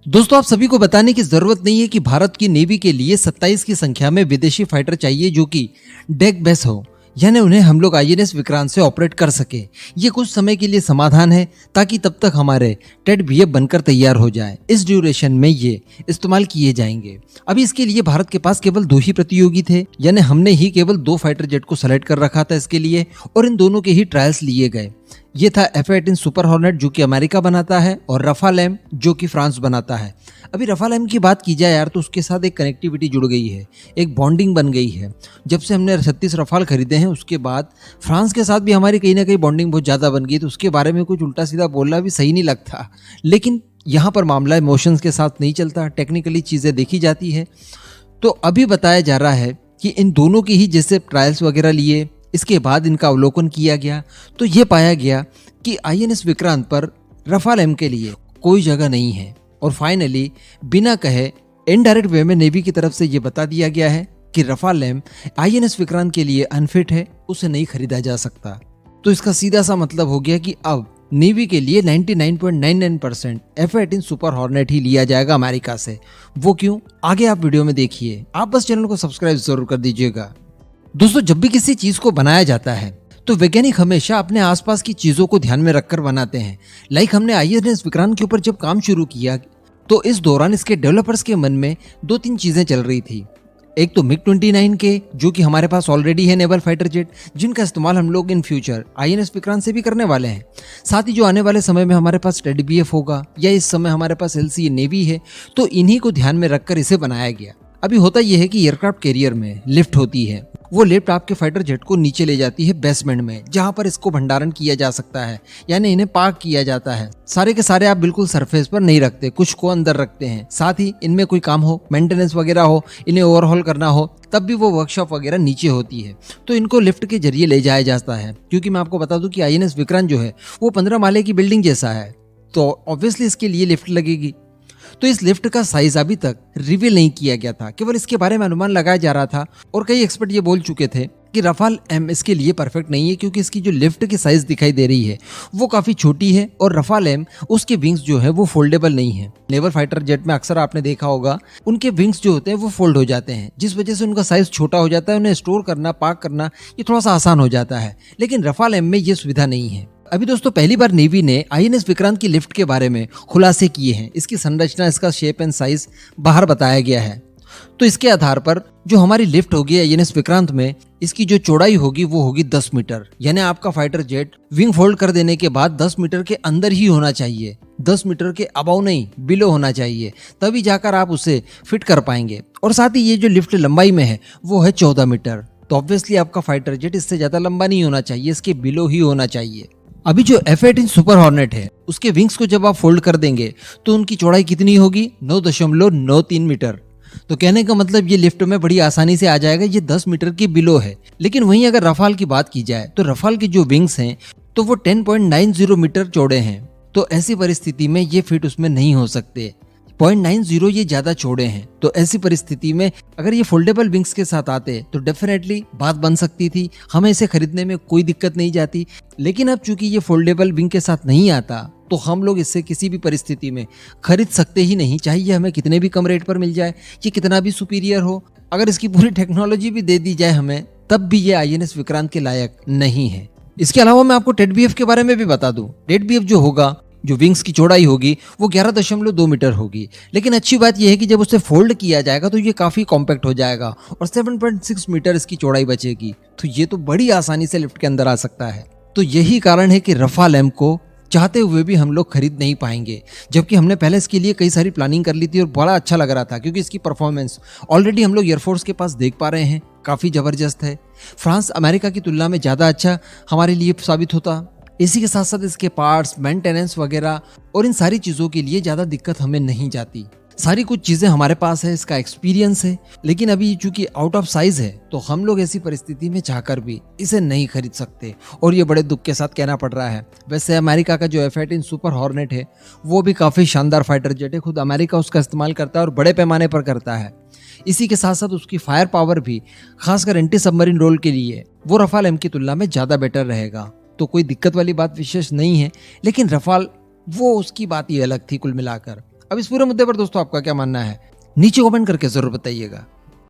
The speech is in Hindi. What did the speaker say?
दोस्तों, आप सभी को बताने की जरूरत नहीं है कि भारत की नेवी के लिए 27 की संख्या में विदेशी फाइटर चाहिए जो कि डेक बेस हो, यानी उन्हें हम लोग आईएनएस विक्रांत से ऑपरेट कर सके। ये कुछ समय के लिए समाधान है ताकि तब तक हमारे टेड बीएफ बनकर तैयार हो जाए। इस ड्यूरेशन में ये इस्तेमाल किए जाएंगे। अभी इसके लिए भारत के पास केवल 2 ही प्रतियोगी थे, यानी हमने ही केवल 2 फाइटर जेट को सेलेक्ट कर रखा था इसके लिए, और इन दोनों के ही ट्रायल्स लिए गए। ये था F-18 सुपर हॉर्नेट जो कि अमेरिका बनाता है और रफाल एम जो कि फ्रांस बनाता है। अभी रफाल एम की बात की जाए यार, तो उसके साथ एक कनेक्टिविटी जुड़ गई है, एक बॉन्डिंग बन गई है। जब से हमने 36 रफाल खरीदे हैं उसके बाद फ्रांस के साथ भी हमारी कहीं ना कहीं बॉन्डिंग बहुत ज़्यादा बन गई, तो उसके बारे में कुछ उल्टा सीधा बोलना भी सही नहीं लगता। लेकिन यहाँ पर मामला इमोशंस के साथ नहीं चलता, टेक्निकली चीज़ें देखी जाती है। तो अभी बताया जा रहा है कि इन दोनों की ही जैसे ट्रायल्स वगैरह लिए, इसके बाद इनका अवलोकन किया गया, तो ये पाया गया कि आईएनएस विक्रांत पर रफाल एम के लिए कोई जगह नहीं है। और फाइनली बिना कहे इनडायरेक्ट वे में नेवी की तरफ से ये बता दिया गया है कि रफाल एम आईएनएस विक्रांत के लिए अनफिट है, उसे नहीं खरीदा जा सकता। तो इसका सीधा सा मतलब हो गया कि अब नेवी के लिए 99.99% F-18 सुपर हॉर्नेट ही लिया जाएगा अमेरिका से। वो क्यों, आगे आप वीडियो में देखिए। आप बस चैनल को सब्सक्राइब जरूर कर दीजिएगा। दोस्तों, जब भी किसी चीज को बनाया जाता है तो वैज्ञानिक हमेशा अपने आसपास की चीजों को ध्यान में रखकर बनाते हैं। लाइक हमने आईएनएस विक्रांत के ऊपर जब काम शुरू किया तो इस दौरान इसके डेवलपर्स के मन में 2-3 चीजें चल रही थी। एक तो MiG-29 के, जो कि हमारे पास ऑलरेडी है नेवल फाइटर जेट, जिनका इस्तेमाल हम लोग इन फ्यूचर आईएनएस विक्रांत से भी करने वाले हैं। साथ ही जो आने वाले समय में हमारे पास टेड बीएफ होगा या इस समय हमारे पास LCA नेवी है, तो इन्हीं को ध्यान में रखकर इसे बनाया गया। अभी होता यह है कि एयरक्राफ्ट कैरियर में लिफ्ट होती है, वो लिफ्ट आपके फाइटर जेट को नीचे ले जाती है बेसमेंट में, जहां पर इसको भंडारण किया जा सकता है, यानी इन्हें पार्क किया जाता है। सारे के सारे आप बिल्कुल सरफेस पर नहीं रखते, कुछ को अंदर रखते हैं। साथ ही इनमें कोई काम हो, मेंटेनेंस वगैरह हो, इन्हें ओवरहॉल करना हो, तब भी वो वर्कशॉप वगैरह नीचे होती है, तो इनको लिफ्ट के जरिए ले जाया जाता है। क्योंकि मैं आपको बता दूं कि आईएनएस विक्रांत जो है वो 15 माले की बिल्डिंग जैसा है, तो ऑब्वियसली इसके लिए लिफ्ट लगेगी। तो इस लिफ्ट का साइज अभी तक रिवील नहीं किया गया था, केवल इसके बारे में अनुमान लगाया जा रहा था। और कई एक्सपर्ट ये बोल चुके थे कि रफाल एम इसके लिए परफेक्ट नहीं है, क्योंकि इसकी जो लिफ्ट की साइज दिखाई दे रही है वो काफी छोटी है, और रफाल एम उसके विंग्स जो है वो फोल्डेबल नहीं है। नेवल फाइटर जेट में अक्सर आपने देखा होगा उनके विंग्स जो होते हैं वो फोल्ड हो जाते हैं, जिस वजह से उनका साइज छोटा हो जाता है। उन्हें स्टोर करना, पार्क करना ये थोड़ा सा आसान हो जाता है, लेकिन रफाल एम में ये सुविधा नहीं है। अभी दोस्तों, पहली बार नेवी ने आईएनएस विक्रांत की लिफ्ट के बारे में खुलासे किए हैं। इसकी संरचना, इसका शेप एंड साइज बाहर बताया गया है। तो इसके आधार पर जो हमारी लिफ्ट होगी आईएनएस विक्रांत में, इसकी जो चौड़ाई होगी वो होगी 10 मीटर, यानी आपका फाइटर जेट विंग फोल्ड कर देने के बाद 10 मीटर के अंदर ही होना चाहिए, 10 मीटर के अबव नहीं, बिलो होना चाहिए, तभी जाकर आप उसे फिट कर पाएंगे। और साथ ही ये जो लिफ्ट लंबाई में है वो है 14 मीटर, तो ऑब्वियसली आपका फाइटर जेट इससे ज्यादा लंबा नहीं होना चाहिए, इसके बिलो ही होना चाहिए। अभी जो F-18 सुपर हॉर्नेट है उसके विंग्स को जब आप फोल्ड कर देंगे तो उनकी चौड़ाई कितनी होगी, 9.93 मीटर। तो कहने का मतलब ये लिफ्ट में बड़ी आसानी से आ जाएगा, ये 10 मीटर की बिलो है। लेकिन वहीं अगर रफाल की बात की जाए तो रफाल के जो विंग्स हैं तो वो 10.90 मीटर चौड़े हैं, तो ऐसी परिस्थिति में ये फिट उसमें नहीं हो सकते। 0.90 ये ज्यादा चौड़े हैं, तो ऐसी परिस्थिति में अगर ये फोल्डेबल विंग्स के साथ आते तो डेफिनेटली बात बन सकती थी, हमें इसे खरीदने में कोई दिक्कत नहीं जाती। लेकिन अब चूंकि ये फोल्डेबल विंग के साथ नहीं आता, तो हम लोग इससे किसी भी परिस्थिति में खरीद सकते ही नहीं, चाहे ये हमें कितने भी कम रेट पर मिल जाए, ये कितना भी सुपीरियर हो, अगर इसकी पूरी टेक्नोलॉजी भी दे दी जाए हमें, तब भी ये आईएनएस विक्रांत के लायक नहीं है। इसके अलावा मैं आपको टेड बीएफ के बारे में भी बता दूं। टेड बीएफ जो होगा, जो विंग्स की चौड़ाई होगी वो 11.2 मीटर होगी, लेकिन अच्छी बात यह है कि जब उसे फोल्ड किया जाएगा तो ये काफी कॉम्पैक्ट हो जाएगा और 7.6 मीटर इसकी चौड़ाई बचेगी, तो ये तो बड़ी आसानी से लिफ्ट के अंदर आ सकता है। तो यही कारण है कि रफाल एम को चाहते हुए भी हम लोग खरीद नहीं पाएंगे, जबकि हमने पहले इसके लिए कई सारी प्लानिंग कर ली थी और बड़ा अच्छा लग रहा था, क्योंकि इसकी परफॉर्मेंस ऑलरेडी हम लोग एयरफोर्स के पास देख पा रहे हैं, काफी जबरदस्त है। फ्रांस अमेरिका की तुलना में ज्यादा अच्छा हमारे लिए साबित होता। इसी के साथ साथ इसके पार्ट्स, मेंटेनेंस वगैरह और इन सारी चीजों के लिए ज्यादा दिक्कत हमें नहीं जाती। सारी कुछ चीजें हमारे पास है, इसका एक्सपीरियंस है, लेकिन अभी चूंकि आउट ऑफ साइज है तो हम लोग ऐसी परिस्थिति में चाहकर भी इसे नहीं खरीद सकते, और ये बड़े दुख के साथ कहना पड़ रहा है। वैसे अमेरिका का जो F-18 सुपर हॉर्नेट है वो भी काफी शानदार फाइटर जेट है, खुद अमेरिका उसका इस्तेमाल करता है और बड़े पैमाने पर करता है। इसी के साथ साथ उसकी फायर पावर भी, खासकर एंटी सबमरीन रोल के लिए, वो रफाल एम की तुलना में ज्यादा बेटर रहेगा। तो कोई दिक्कत वाली बात विशेष नहीं है, लेकिन रफाल वो उसकी बात ही अलग थी कुल मिलाकर। अब इस पूरे मुद्दे पर दोस्तों आपका क्या मानना है, नीचे कमेंट करके जरूर बताइएगा।